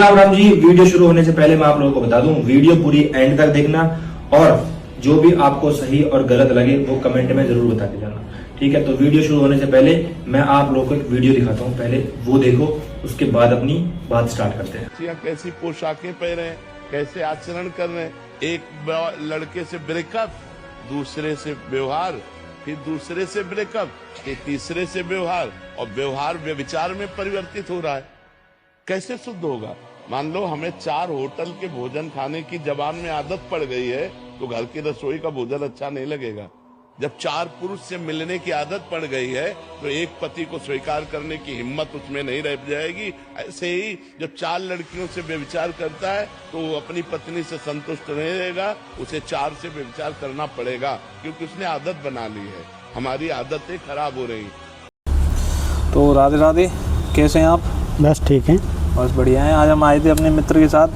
Ram Ram ji. Video शुरू होने से पहले मैं आप लोगों को बता दूं, वीडियो पूरी एंड तक देखना और जो भी आपको सही और गलत लगे वो कमेंट में जरूर बता के जाना, ठीक है। तो वीडियो शुरू होने से पहले मैं आप लोगों को एक वीडियो दिखाता हूं, पहले वो देखो, उसके बाद अपनी बात स्टार्ट करते हैं। कैसी पोशाकें पहने, कैसे आचरण कर रहे हैं, एक लड़के से ब्रेकअप, दूसरे से व्यवहार, फिर दूसरे से ब्रेकअप, फिर तीसरे से व्यवहार, और व्यवहार व्यभिचार में परिवर्तित हो रहा है। कैसे शुद्ध होगा? मान लो हमें 4 होटल के भोजन खाने की जबान में आदत पड़ गई है, तो घर की रसोई का भोजन अच्छा नहीं लगेगा। जब 4 पुरुष से मिलने की आदत पड़ गई है, तो एक पति को स्वीकार करने की हिम्मत उसमें नहीं रह जाएगी। ऐसे ही जब 4 लड़कियों से व्यभिचार करता है, तो वो अपनी पत्नी से संतुष्ट नहीं रहेगा, उसे 4 से व्यभिचार करना पड़ेगा, क्योंकि उसने आदत बना ली है। हमारी आदतें खराब हो रही। तो राधे राधे, कैसे हैं आप? बस ठीक है, बस बढ़िया हैं। आज हम आए थे अपने मित्र के साथ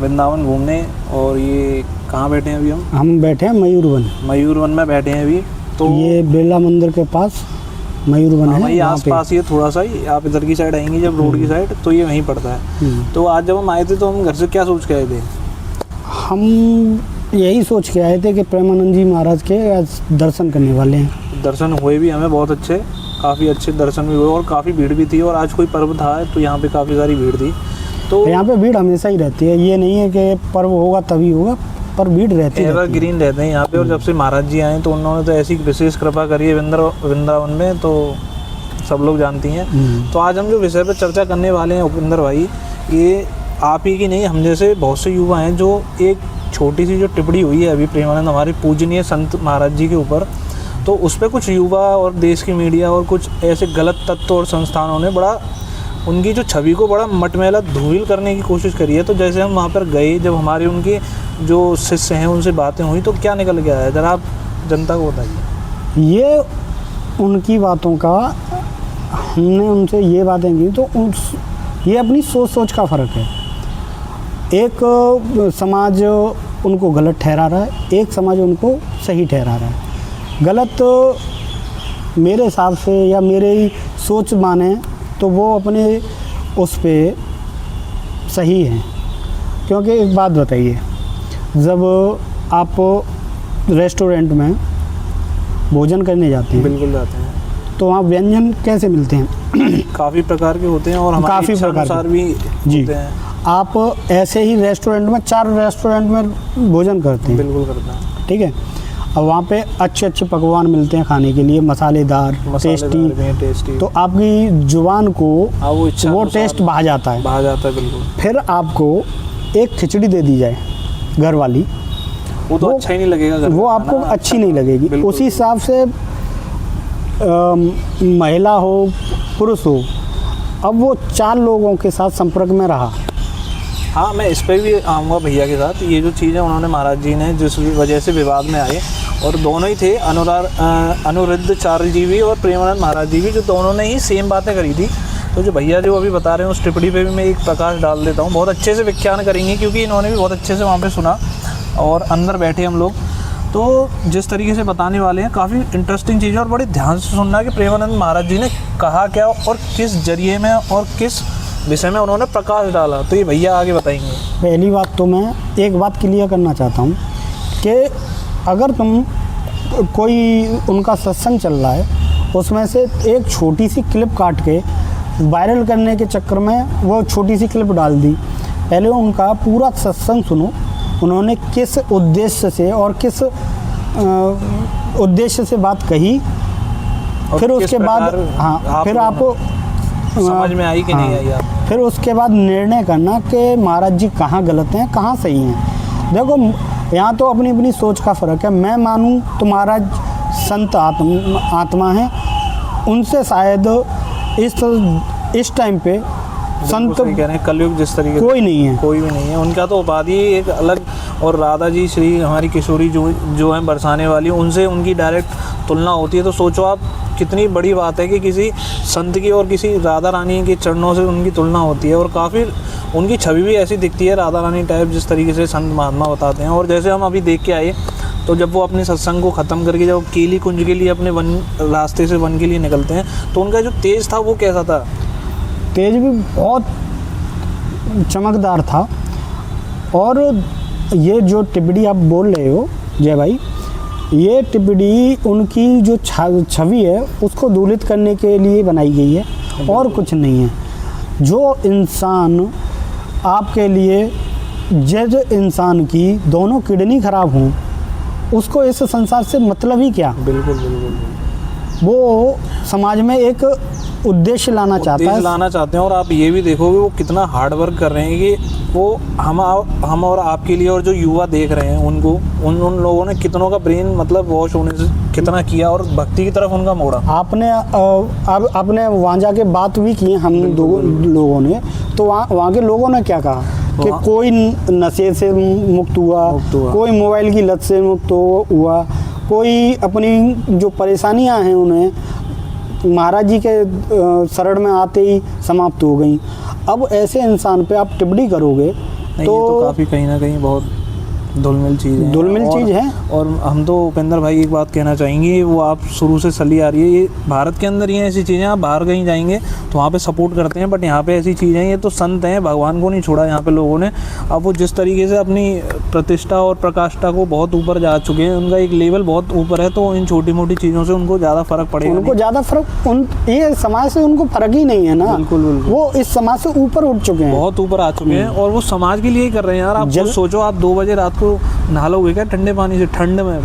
वृंदावन घूमने, और ये कहाँ बैठे हैं अभी? हम बैठे हैं मयूरवन में बैठे हैं अभी। तो ये बिरला मंदिर के पास मयूरवन है, वही आसपास ही थोड़ा सा ही। आप इधर की साइड आएंगे जब रोड की साइड, तो ये वहीं पड़ता है। तो आज जब हम आए थे तो हम घर से क्या सोच के आए थे? हम यही सोच के आए थे कि प्रेमानंद जी महाराज के आज दर्शन करने वाले हैं। दर्शन हुए भी हमें बहुत अच्छे, काफ़ी अच्छे दर्शन भी हुए, और काफ़ी भीड़ भी थी। और आज कोई पर्व था तो यहाँ पे काफ़ी सारी भीड़ थी। तो यहाँ पे भीड़ हमेशा ही रहती है, ये नहीं है कि पर्व होगा तभी होगा, पर भीड़ रहती है, एवरग्रीन रहते हैं यहाँ पे। और जब से महाराज जी आए तो उन्होंने तो ऐसी विशेष कृपा करी है वृंदावन में, तो सब लोग जानती हैं। तो आज हम जो विषय पर चर्चा करने वाले हैं उपिंदर भाई, ये आप ही की नहीं, हम जैसे बहुत से युवा हैं जो एक छोटी सी जो टिप्पणी हुई है अभी प्रेमानंद हमारे पूजनीय संत महाराज जी के ऊपर, तो उस पर कुछ युवा और देश की मीडिया और कुछ ऐसे गलत तत्व और संस्थानों ने बड़ा उनकी जो छवि को बड़ा मटमैला धूमिल करने की कोशिश करी है। तो जैसे हम वहाँ पर गए, जब हमारे उनके जो शिष्य हैं उनसे बातें हुई, तो क्या निकल के आया, ज़रा आप जनता को बताइए। ये उनकी बातों का, हमने उनसे ये बातें की तो ये अपनी सोच का फ़र्क है। एक समाज उनको गलत ठहरा रहा है, एक समाज उनको सही ठहरा रहा है। गलत मेरे हिसाब से या मेरे ही सोच माने तो वो अपने उस पे सही हैं। क्योंकि एक बात बताइए, जब आप रेस्टोरेंट में भोजन करने जाते हैं, बिल्कुल जाते हैं, तो वहाँ व्यंजन कैसे मिलते हैं? काफ़ी प्रकार के होते हैं और हमारी इच्छा अनुसार भी होते हैं। आप ऐसे ही रेस्टोरेंट में 4 रेस्टोरेंट में भोजन करते हैं, बिल्कुल करते हैं, ठीक है। अब वहाँ पे अच्छे पकवान मिलते हैं खाने के लिए, मसालेदार टेस्टी, तो आपकी जुबान को वो टेस्ट भा जाता है बिल्कुल। फिर आपको एक खिचड़ी दे दी जाए घर वाली, वो तो अच्छा ही नहीं लगेगा, वो आपको अच्छी नहीं लगेगी। उसी हिसाब से महिला हो पुरुष हो, अब वो 4 लोगों के साथ संपर्क में रहा। हाँ, मैं इस पर भी आऊँगा भैया के साथ। ये जो चीज़ें उन्होंने महाराज जी ने जिस वजह से विवाद में आए, और दोनों ही थे, अनिरुद्धाचार्य जी भी और प्रेमानंद महाराज जी भी, जो दोनों ने ही सेम बातें करी थी। तो जो भैया जो अभी बता रहे हैं उस टिप्पणी पे भी मैं एक प्रकाश डाल देता हूँ। बहुत अच्छे से व्याख्यान करेंगे, क्योंकि इन्होंने भी बहुत अच्छे से वहाँ पे सुना और अंदर बैठे हम लोग। तो जिस तरीके से बताने वाले हैं, काफ़ी इंटरेस्टिंग चीज़ है, और बड़े ध्यान से सुनना कि प्रेमानंद महाराज जी ने कहा क्या और किस जरिए में और किस विषय में उन्होंने प्रकाश डाला। तो ये भैया आगे बताएंगे। पहली बात तो मैं एक बात क्लियर करना चाहता हूँ कि अगर तुम कोई उनका सत्संग चल रहा है, उसमें से एक छोटी सी क्लिप काट के वायरल करने के चक्कर में वो छोटी सी क्लिप डाल दी। पहले उनका पूरा सत्संग सुनो, उन्होंने किस उद्देश्य से और किस उद्देश्य से बात कही, फिर उसके बाद फिर आपको समझ में आई कि नहीं आई आप, फिर उसके बाद निर्णय करना कि महाराज जी कहाँ गलत हैं कहाँ सही हैं। देखो, यहाँ तो अपनी अपनी सोच का फ़र्क है। मैं मानूँ तो महाराज संत आत्मा है, उनसे शायद इस टाइम पे संत कह रहे हैं, कलयुग जिस तरीके कोई नहीं है, कोई भी नहीं है। उनका तो उपाधि एक अलग, और राधा जी श्री हमारी किशोरी जो है बरसाने वाली, उनसे उनकी डायरेक्ट तुलना होती है। तो सोचो आप, कितनी बड़ी बात है कि किसी संत की और किसी राधा रानी के चरणों से उनकी तुलना होती है। और काफ़ी उनकी छवि भी ऐसी दिखती है, राधा रानी टाइप, जिस तरीके से संत महात्मा बताते हैं। और जैसे हम अभी देख के आए, तो जब वो अपने सत्संग को ख़त्म करके जब केली कुंज के लिए अपने वन रास्ते से वन के लिए निकलते हैं, तो उनका जो तेज था वो कैसा था? तेज भी बहुत चमकदार था। और ये जो टिप्पणी आप बोल रहे हो जय भाई, ये टिप्पणी उनकी जो छवि है उसको दूषित करने के लिए बनाई गई है और कुछ नहीं है। जो इंसान आपके लिए, जिस इंसान की दोनों किडनी खराब हों, उसको इस संसार से मतलब ही क्या। बिल्कुल बिल्कुल। वो समाज में एक उद्देश्य लाना चाहता है। और आप ये भी देखोगे वो कितना हार्ड वर्क कर रहे हैं कि वो हम और आपके लिए, और जो युवा देख रहे हैं उनको, उन लोगों ने कितनों का ब्रेन मतलब वॉश होने से कितना किया और भक्ति की तरफ उनका मोड़ा। आपने वहाँ जाके बात भी की हम दो लोगों ने, तो वहाँ के लोगों ने क्या कहा कि कोई नशे से मुक्त हुआ, कोई मोबाइल की लत से मुक्त हुआ, कोई अपनी जो परेशानियां हैं उन्हें महाराज जी के शरण में आते ही समाप्त हो गई। अब ऐसे इंसान पे आप टिप्पणी करोगे तो काफ़ी कहीं ना कहीं बहुत धुलमिल चीज़ है। और हम तो उपेंद्र भाई एक बात कहना चाहेंगे, वो आप शुरू से चली आ रही है, ये भारत के अंदर ही ऐसी चीज़ें, आप बाहर कहीं जाएंगे तो वहाँ पे सपोर्ट करते हैं, बट यहाँ पे ऐसी चीज़ें, ये तो संत हैं, भगवान को नहीं छोड़ा यहाँ पे लोगों ने। अब वो जिस तरीके से अपनी प्रतिष्ठा और प्रकाष्ठा को बहुत ऊपर जा चुके हैं, उनका एक लेवल बहुत ऊपर है, तो इन छोटी मोटी चीज़ों से उनको ज़्यादा फर्क पड़ेगा। उनको ज़्यादा फर्क, ये समाज से उनको फर्क ही नहीं है ना। बिल्कुल बिल्कुल। वो इस समाज से ऊपर उठ चुके हैं, बहुत ऊपर आ चुके हैं, और वो समाज के लिए ही कर रहे हैं यार। आप सोचो, आप 2 बजे रात को नहा लोगे क्या ठंडे पानी से? ठंड में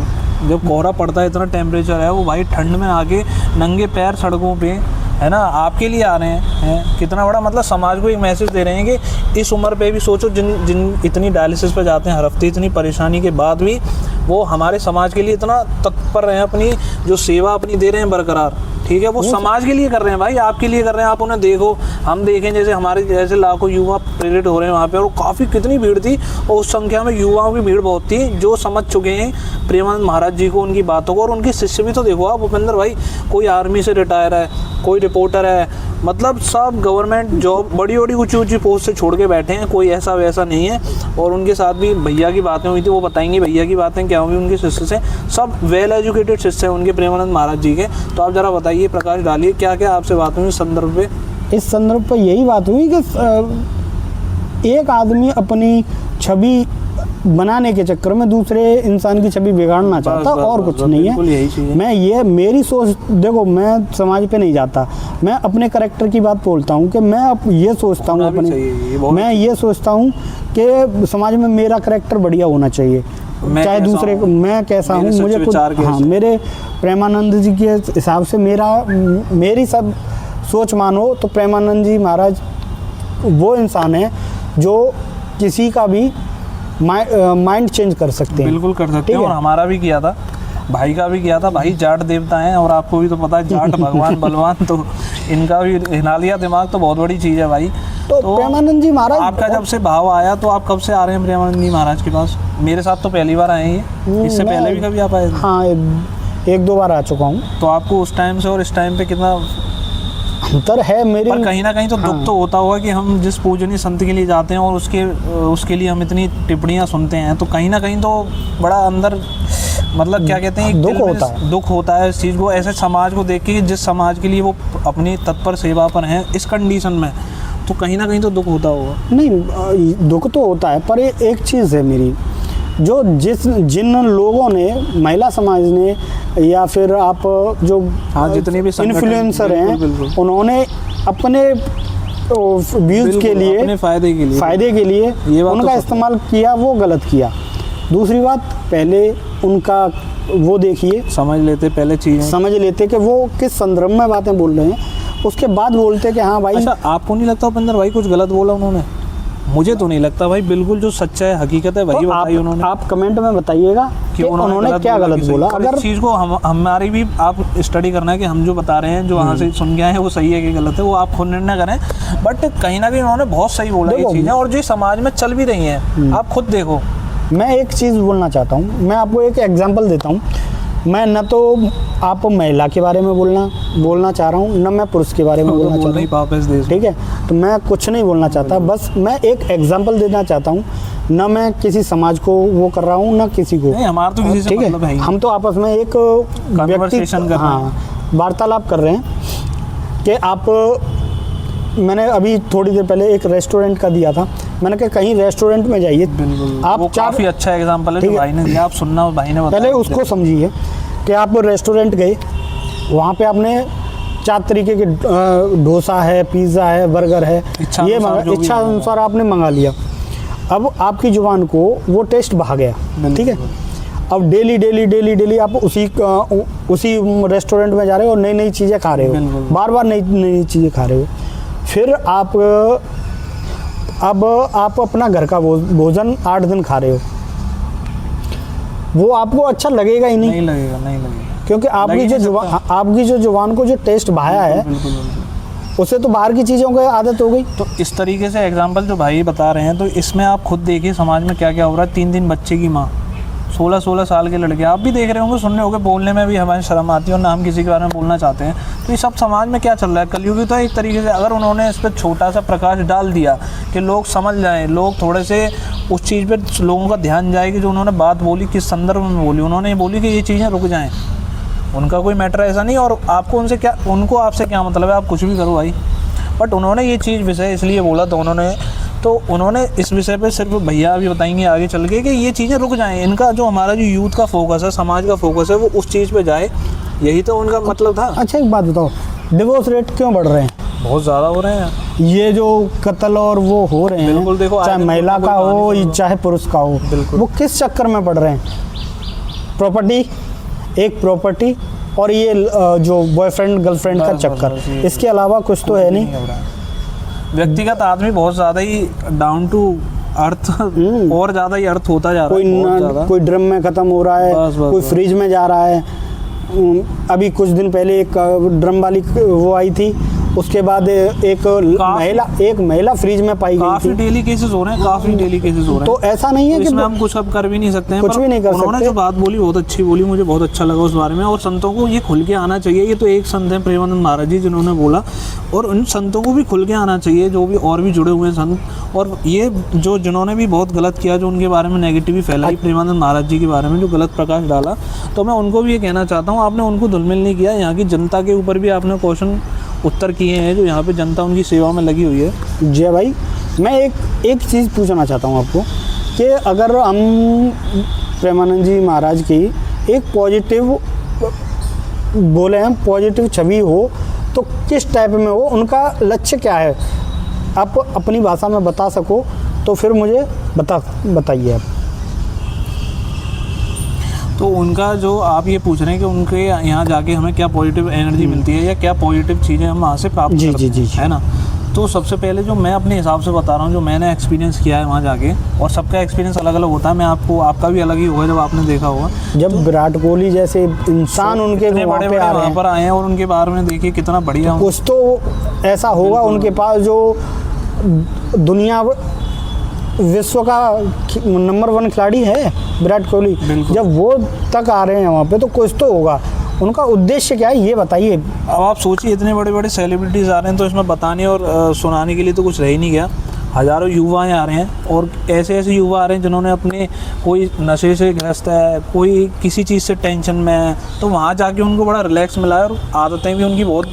जब कोहरा पड़ता है, इतना टेम्परेचर है, वो भाई ठंड में आके नंगे पैर सड़कों पे, है ना, आपके लिए आ रहे हैं। कितना बड़ा मतलब समाज को एक मैसेज दे रहे हैं कि इस उम्र पे भी सोचो, जिन इतनी डायलिसिस पे जाते हैं हर हफ्ते, इतनी परेशानी के बाद भी वो हमारे समाज के लिए इतना तत्पर रहे हैं, अपनी जो सेवा अपनी दे रहे हैं बरकरार। ठीक है, वो समाज के लिए कर रहे हैं भाई, आपके लिए कर रहे हैं। आप उन्हें देखो, हम देखें जैसे हमारे जैसे लाखों युवा प्रेरित हो रहे हैं वहाँ पे, और काफ़ी कितनी भीड़ थी, और उस संख्या में युवाओं की भीड़ बहुत थी जो समझ चुके हैं प्रेमानंद महाराज जी को, उनकी बातों को। और उनके शिष्य भी तो देखो आप उपेंद्र भाई, कोई आर्मी से रिटायर है, कोई रिपोर्टर है, मतलब सब गवर्नमेंट जॉब, बड़ी बड़ी ऊंची ऊंची पोस्ट से छोड़ के बैठे हैं, कोई ऐसा वैसा नहीं है। और उनके साथ भी भैया की बातें हुई थी, वो बताएंगे भैया की बातें क्या हुई उनके शिष्य से। सब वेल एजुकेटेड शिष्य हैं उनके, प्रेमानंद महाराज जी के। तो आप ज़रा बताइए, प्रकाश डालिए, क्या क्या आपसे बात हुई इस संदर्भ पे? इस संदर्भ पर यही बात हुई कि एक आदमी अपनी छवि बनाने के चक्कर में दूसरे इंसान की छवि बिगाड़ना चाहता, और कुछ नहीं है। मैं मेरी सोच देखो, मैं समाज पे नहीं जाता, मैं अपने कैरेक्टर की बात बोलता हूँ कि मैं अब ये सोचता हूँ मैं ये सोचता हूँ कि समाज में मेरा कैरेक्टर बढ़िया होना चाहिए, चाहे दूसरे को मैं कैसा हूँ, मुझे कुछ, हाँ, मेरे प्रेमानंद जी के हिसाब से मेरी सब सोच मानो तो प्रेमानंद जी महाराज वो इंसान है जो किसी का भी माइंड चेंज कर सकते हैं। बिल्कुल कर सकते हैं, और हमारा भी किया था, भाई का भी किया था। भाई जाट देवता हैं, और आपको भी तो पता है जाट भगवान बलवान, तो इनका भी हिला लिया दिमाग, तो बहुत बड़ी चीज़ है भाई। तो प्रेमानंद जी महाराज, आपका जब से भाव आया, तो आप कब से आ रहे हैं प्रेमानंद जी महाराज के पास? मेरे साथ तो पहली बार आए हैं, इससे पहले भी कभी आप आए थे? हाँ, 1-2 बार आ चुका हूँ। तो आपको उस टाइम से और इस टाइम पे कितना अंतर है मेरे? पर कहीं ना कहीं तो दुख तो होता होगा कि हम जिस पूजनीय संत के लिए जाते हैं और उसके लिए हम इतनी टिप्पणियां सुनते हैं, तो कहीं ना कहीं तो बड़ा अंदर मतलब क्या कहते हैं, दुख होता है इस चीज़ को, ऐसे समाज को देख के, जिस समाज के लिए वो अपनी तत्पर सेवा पर हैं इस कंडीशन में, तो कहीं ना कहीं तो दुख होता होगा। नहीं, दुख तो होता है, पर एक चीज़ है मेरी, जो जिन लोगों ने, महिला समाज ने, या फिर आप जो जितने भी इन्फ्लुएंसर हैं, उन्होंने अपने व्यूज के लिए, अपने फायदे के लिए उनका इस्तेमाल किया, वो गलत किया। दूसरी बात, पहले उनका वो देखिए, समझ लेते कि वो किस संदर्भ में बातें बोल रहे हैं, उसके बाद बोलते कि हाँ भाई। अच्छा, आपको नहीं लगता उपेंद्र भाई कुछ गलत बोला उन्होंने? मुझे तो नहीं लगता भाई, बिल्कुल जो सच्चा है, हकीकत है, वही बताई उन्होंने। आप कमेंट में बताइएगा कि उन्होंने क्या गलत बोला। अगर इस चीज़ को हमारी भी आप स्टडी करना है कि हम जो बता रहे हैं, जो वहाँ से सुन के आए हैं, वो सही है कि गलत है, वो आप खुद निर्णय करें। बट कहीं ना कहीं उन्होंने बहुत सही बोला ये चीज़ें, और जो समाज में चल भी रही हैं, आप खुद देखो। मैं एक चीज़ बोलना चाहता हूँ, मैं आपको एक एग्जांपल देता हूँ। मैं न तो आप महिला के बारे में बोलना चाह रहा हूँ, न मैं पुरुष के बारे में बोलना चाह रहा हूँ, ठीक है? तो मैं कुछ नहीं बोलना चाहता, बस मैं एक एग्जांपल देना चाहता हूँ। न मैं किसी समाज को वो कर रहा हूँ, न किसी को। हमारा तो किसी से मतलब है, हम तो आपस में एक वार्तालाप कर रहे हैं कि आप मैंने अभी थोड़ी देर पहले एक रेस्टोरेंट का दिया था, मैंने कहा कहीं रेस्टोरेंट में जाइए, आप वो काफ़ी अच्छा एग्जांपल है जो भाई ने दिया, आप सुनना भाई ने बताया। पहले उसको समझिए कि आप रेस्टोरेंट गए, वहाँ पे आपने 4 तरीके के डोसा है, पिज़्ज़ा है, बर्गर है, ये इच्छा अनुसार आपने मंगा लिया। अब आपकी जुबान को वो टेस्ट भा गया, ठीक है। अब डेली आप उसी रेस्टोरेंट में जा रहे हो और नई नई चीज़ें खा रहे हो, बार बार नई नई चीज़ें खा रहे हो। फिर आप अपना घर का भोजन 8 दिन खा रहे हो, वो आपको अच्छा लगेगा ही नहीं लगेगा क्योंकि आपकी जो जुबान को जो टेस्ट भाया है उससे तो बाहर की चीज़ों की आदत हो गई। तो इस तरीके से एग्जाम्पल जो भाई बता रहे हैं, तो इसमें आप खुद देखिए समाज में क्या क्या हो रहा है। 3 बच्चे की माँ, 16 साल के लड़के, आप भी देख रहे होंगे, सुन रहे होंगे, बोलने में भी हमारी शर्म आती है और ना हम किसी के बारे में बोलना चाहते हैं। तो ये सब समाज में क्या चल रहा है कलयुगी। तो एक तरीके से अगर उन्होंने इस पर छोटा सा प्रकाश डाल दिया कि लोग समझ जाएं, लोग थोड़े से उस चीज़ पर लोगों का ध्यान जाए कि जो उन्होंने बात बोली किस संदर्भ में बोली, उन्होंने ये बोली कि ये चीज़ें रुक जाएँ, उनका कोई मैटर ऐसा नहीं। और आपको उनको आपसे क्या मतलब है, आप कुछ भी करो भाई, बट उन्होंने ये चीज़ विषय इसलिए बोला, तो उन्होंने इस विषय पे सिर्फ भैया अभी बताएंगे आगे चल के कि ये चीज़ें रुक जाएं, इनका जो हमारा जो यूथ का फोकस है, समाज का फोकस है, वो उस चीज़ पे जाए, यही तो उनका मतलब था। अच्छा एक बात बताओ, डिवोर्स रेट क्यों बढ़ रहे हैं? बहुत ज़्यादा हो रहे हैं ये जो कत्ल और वो हो रहे हैं, बिल्कुल देखो, चाहे महिला का हो चाहे पुरुष का हो, वो किस चक्कर में पड़ रहे हैं? प्रॉपर्टी और ये जो बॉयफ्रेंड गर्लफ्रेंड का चक्कर, इसके अलावा कुछ तो है नहीं। व्यक्तिगत आदमी बहुत ज़्यादा ही डाउन टू अर्थ और ज़्यादा ही अर्थ होता जा रहा है। कोई ड्रम में ख़त्म हो रहा है, कोई फ्रिज में जा रहा है। अभी कुछ दिन पहले एक ड्रम वाली वो आई थी, उसके बाद एक महिला फ्रिज में पाई गई थी। काफी डेली केसेस हो रहे हैं, तो ऐसा नहीं है कि इसमें हम कुछ अब कर भी नहीं सकते हैं, कुछ भी नहीं कर सकते। उन्होंने जो बात बोली बहुत अच्छी बोली, मुझे बहुत अच्छा लगा उस बारे में। और संतों को ये खुल के आना चाहिए। ये तो एक संत हैं प्रेमानंद महाराज जी जिन्होंने बोला, और उन संतों को भी खुल के आना चाहिए जो भी और भी जुड़े हुए हैं संत। और ये जिन्होंने भी बहुत गलत किया, जो उनके बारे में नेगेटिव फैलाई, प्रेमानंद महाराज जी के बारे में जो गलत प्रकाश डाला, तो मैं उनको भी ये कहना चाहता हूँ, आपने उनको धुलमिल नहीं किया। यहाँ की जनता के ऊपर भी आपने क्वेश्चन उत्तर किए हैं, जो यहाँ पे जनता उनकी सेवा में लगी हुई है। जय भाई, मैं एक चीज़ पूछना चाहता हूँ आपको कि अगर हम प्रेमानंद जी महाराज की एक पॉजिटिव बोले, हम पॉजिटिव छवि हो, तो किस टाइप में हो, उनका लक्ष्य क्या है, आप अपनी भाषा में बता सको तो फिर मुझे बताइए आप। तो उनका जो आप ये पूछ रहे हैं कि उनके यहाँ जाके हमें क्या पॉजिटिव एनर्जी मिलती है या क्या पॉजिटिव चीज़ें हम वहाँ से प्राप्त करते हैं, है ना। तो सबसे पहले जो मैं अपने हिसाब से बता रहा हूँ, जो मैंने एक्सपीरियंस किया है वहाँ जाके, और सबका एक्सपीरियंस अलग अलग होता है। आपका भी अलग ही होगा जब आपने देखा होगा। जब विराट कोहली जैसे इंसान उनके वहाँ पर आए हैं और उनके बारे में देखिए कितना बढ़िया, कुछ तो ऐसा होगा उनके पास जो दुनिया विश्व का नंबर 1 खिलाड़ी है विराट कोहली। जब वो तक आ रहे हैं वहाँ पे, तो कुछ तो होगा। उनका उद्देश्य क्या है ये बताइए। अब आप सोचिए, इतने बड़े बड़े सेलिब्रिटीज़ आ रहे हैं, तो इसमें बताने और सुनाने के लिए तो कुछ रह ही नहीं गया। हज़ारों युवाएं आ रहे हैं, और ऐसे युवा आ रहे हैं जिन्होंने अपने, कोई नशे से ग्रस्त है, कोई किसी चीज़ से टेंशन में है, तो वहाँ जाके उनको बड़ा रिलैक्स मिला है। और आदतें भी उनकी बहुत,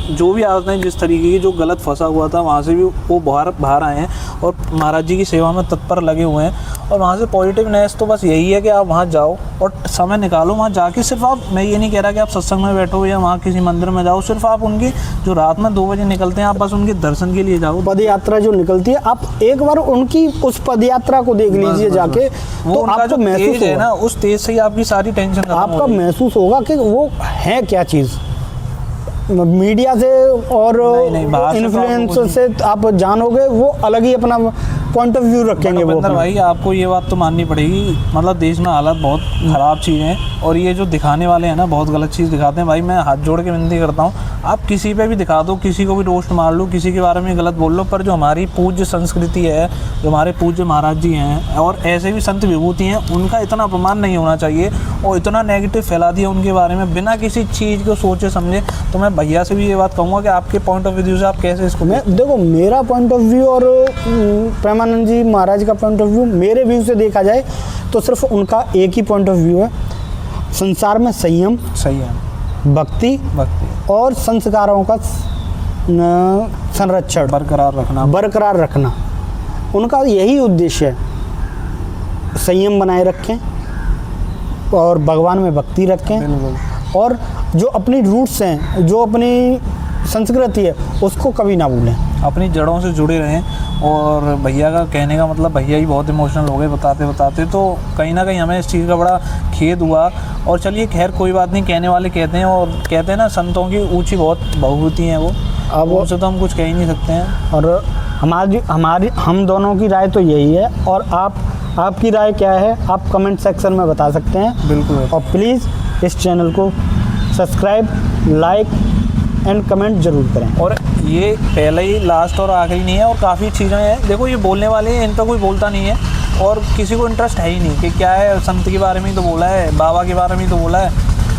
जो भी आदतें जिस तरीके की, जो गलत फंसा हुआ था, वहाँ से भी वो बाहर आए हैं और महाराज जी की सेवा में तत्पर लगे हुए हैं। और वहाँ से पॉजिटिवनेस तो बस यही है कि आप वहाँ जाओ और समय निकालो, वहाँ जाके सिर्फ आप, मैं ये नहीं कह रहा कि आप सत्संग में बैठो या वहाँ किसी मंदिर में जाओ, सिर्फ आप उनकी जो रात में 2 बजे निकलते हैं, आप बस उनके दर्शन के लिए जाओ। पद यात्रा जो निकलती है, आप एक बार उनकी उस पद यात्रा को देख लीजिए जाके, तो आपको महसूस है ना, उस तेज से ही आपकी सारी टेंशन आपका महसूस होगा कि वो है क्या चीज़। मीडिया से और इन्फ्लुएंसर से आप जानोगे, वो अलग ही अपना पॉइंट ऑफ व्यू रखेंगे। वो भाई आपको ये बात तो माननी पड़ेगी, मतलब देश में हालत बहुत ख़राब चीज़ है, और ये जो दिखाने वाले हैं ना, बहुत गलत चीज़ दिखाते हैं। भाई मैं हाथ जोड़ के विनती करता हूँ, आप किसी पे भी दिखा दो, किसी को भी रोस्ट मार लो, किसी के बारे में गलत बोल लो, पर जो हमारी पूज्य संस्कृति है, जो हमारे पूज्य महाराज जी हैं और ऐसे भी संत विभूति हैं, उनका इतना अपमान नहीं होना चाहिए और इतना नेगेटिव फैला दिया उनके बारे में बिना किसी चीज़ को सोचे समझे। तो मैं भैया से भी ये बात कहूँगा कि आपके पॉइंट ऑफ व्यू से आप कैसे इसको, देखो मेरा पॉइंट ऑफ व्यू और प्रेमानंद जी महाराज का पॉइंट ऑफ व्यू, मेरे व्यू से देखा जाए तो सिर्फ उनका एक ही पॉइंट ऑफ व्यू है, संसार में संयम, भक्ति और संस्कारों का संरक्षण बरकरार रखना। उनका यही उद्देश्य है, संयम बनाए रखें और भगवान में भक्ति रखें, बिल्कुल। और जो अपनी रूट्स हैं, जो अपनी संस्कृति है, उसको कभी ना भूलें, अपनी जड़ों से जुड़े रहें। और भैया का कहने का मतलब, भैया ही बहुत इमोशनल हो गए बताते बताते, तो कहीं ना कहीं हमें इस चीज़ का बड़ा खेद हुआ। और चलिए खैर कोई बात नहीं, कहने वाले कहते हैं, और कहते हैं ना संतों की ऊंची बहुत बहुमूर्ति हैं वो, अब उनसे तो हम कुछ कह ही नहीं सकते हैं। और हमारी हम दोनों की राय तो यही है, और आपकी राय क्या है आप कमेंट सेक्शन में बता सकते हैं। बिल्कुल। और प्लीज़ इस चैनल को सब्सक्राइब, लाइक एंड कमेंट ज़रूर करें। और ये पहले ही लास्ट और आखिरी नहीं है, और काफ़ी चीज़ें हैं, देखो ये बोलने वाले हैं, इन पर कोई बोलता नहीं है, और किसी को इंटरेस्ट है ही नहीं कि क्या है, संत के बारे में ही तो बोला है, बाबा के बारे में ही तो बोला है,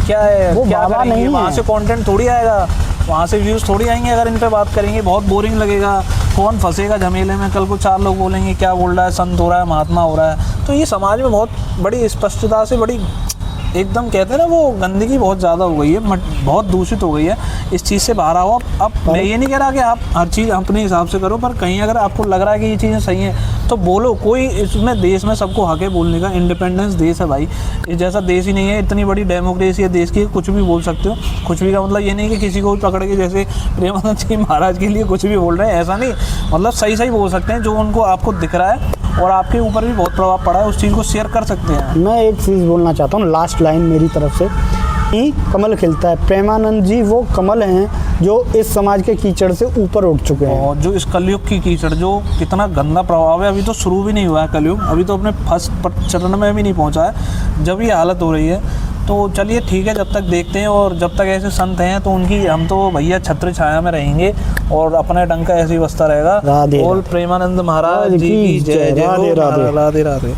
क्या है, वो क्या बाबा नहीं है। वहाँ से कंटेंट थोड़ी आएगा, वहाँ से व्यूज़ थोड़ी आएंगे अगर इन पे बात करेंगे, बहुत बोरिंग लगेगा, कौन फंसेगा झमेले में। कल को 4 लोग बोलेंगे क्या बोल रहा है, संत हो रहा है, महात्मा हो रहा है। तो ये समाज में बहुत बड़ी स्पष्टता से, बड़ी एकदम कहते हैं ना, वो गंदगी बहुत ज़्यादा हो गई है, बहुत दूषित हो गई है, इस चीज़ से बाहर आओ। अब मैं ये नहीं कह रहा कि आप हर चीज़ अपने हिसाब से करो, पर कहीं अगर आपको लग रहा है कि ये चीज़ें सही हैं तो बोलो। कोई इसमें, देश में सबको हक है बोलने का, इंडिपेंडेंस देश है भाई, इस जैसा देश ही नहीं है, इतनी बड़ी डेमोक्रेसी है देश की, कुछ भी बोल सकते हो। कुछ भी का मतलब ये नहीं कि किसी को पकड़ के जैसे प्रेमानंद जी महाराज के लिए कुछ भी बोल रहे हैं, ऐसा नहीं, मतलब सही सही बोल सकते हैं, जो उनको आपको दिख रहा है और आपके ऊपर भी बहुत प्रभाव पड़ा है, उस चीज़ को शेयर कर सकते हैं। मैं एक चीज़ बोलना चाहता हूँ, लास्ट लाइन मेरी तरफ से, कि कमल खिलता है। प्रेमानंद जी वो कमल हैं जो इस समाज के कीचड़ से ऊपर उठ चुके हैं, और जो इस कलयुग की कीचड़, जो कितना गंदा प्रभाव है, अभी तो शुरू भी नहीं हुआ है कलयुग, अभी तो अपने फर्स्ट चरण में भी नहीं पहुंचा है, जब ये हालत हो रही है। तो चलिए ठीक है, जब तक देखते हैं, और जब तक ऐसे संत हैं तो उनकी, हम तो भैया छत्र छाया में रहेंगे, और अपने डंका ऐसे ही बसता रहेगा। राधे बोल प्रेमानंद महाराज जी की जय। जय हो। राधे राधे।